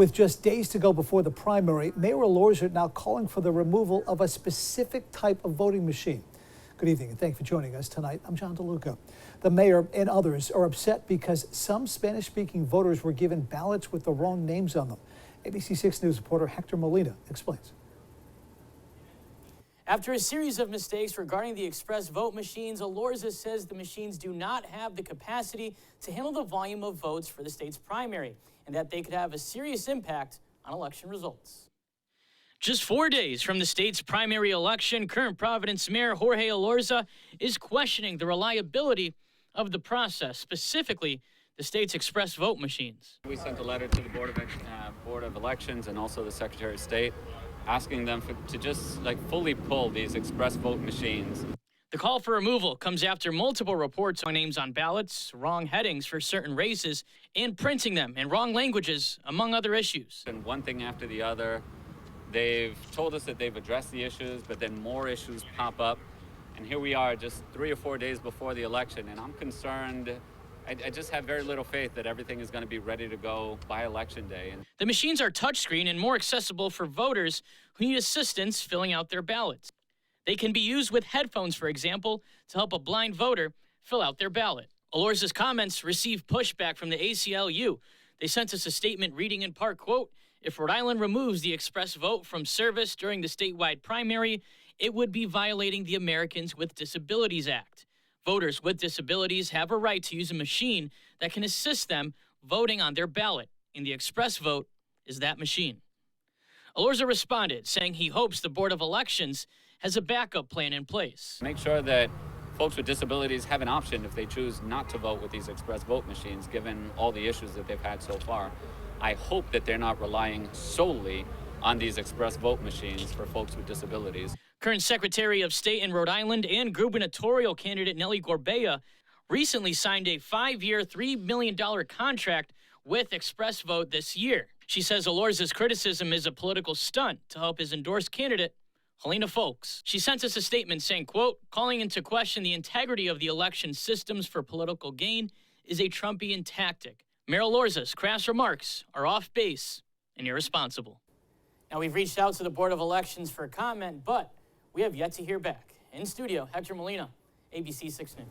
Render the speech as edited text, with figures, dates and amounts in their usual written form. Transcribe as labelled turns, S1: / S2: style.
S1: With just days to go before the primary, Mayor Elorza now calling for the removal of a specific type of voting machine. Good evening and thank you for joining us tonight. I'm John DeLuca. The mayor and others are upset because some Spanish-speaking voters were given ballots with the wrong names on them. ABC 6 News reporter Hector Molina explains.
S2: After a series of mistakes regarding the express vote machines, Elorza says the machines do not have the capacity to handle the volume of votes for the state's primary, and that they could have a serious impact on election results. Just 4 days from the state's primary election, current Providence Mayor Jorge Elorza is questioning the reliability of the process, specifically the state's express vote machines.
S3: We sent a letter to the Board of Elections and also the Secretary of State asking them to just fully pull these express vote machines.
S2: The call for removal comes after multiple reports on names on ballots, wrong headings for certain races, and printing them in wrong languages, among other issues.
S3: And one thing after the other, they've told us that they've addressed the issues, but then more issues pop up. And here we are just 3 or 4 days before the election, and I'm concerned. I just have very little faith that everything is going to be ready to go by Election Day.
S2: The machines are touchscreen and more accessible for voters who need assistance filling out their ballots. They can be used with headphones, for example, to help a blind voter fill out their ballot. Elorza's comments received pushback from the ACLU. They sent us a statement reading in part, quote, "If Rhode Island removes the express vote from service during the statewide primary, it would be violating the Americans with Disabilities Act. Voters with disabilities have a right to use a machine that can assist them voting on their ballot, and the express vote is that machine." Elorza responded, saying he hopes the Board of Elections has a backup plan in place.
S3: Make sure that folks with disabilities have an option if they choose not to vote with these express vote machines, given all the issues that they've had so far. I hope that they're not relying solely on these express vote machines for folks with disabilities.
S2: Current Secretary of State in Rhode Island and gubernatorial candidate Nellie Gorbea recently signed a 5-year, $3 million contract with Express Vote this year. She says Elorza's criticism is a political stunt to help his endorsed candidate, Helena Folks. She sent us a statement saying, quote, "Calling into question the integrity of the election systems for political gain is a Trumpian tactic. Mayor Elorza's crass remarks are off base and irresponsible." Now, we've reached out to the Board of Elections for comment, but we have yet to hear back. In studio, Hector Molina, ABC 6 News.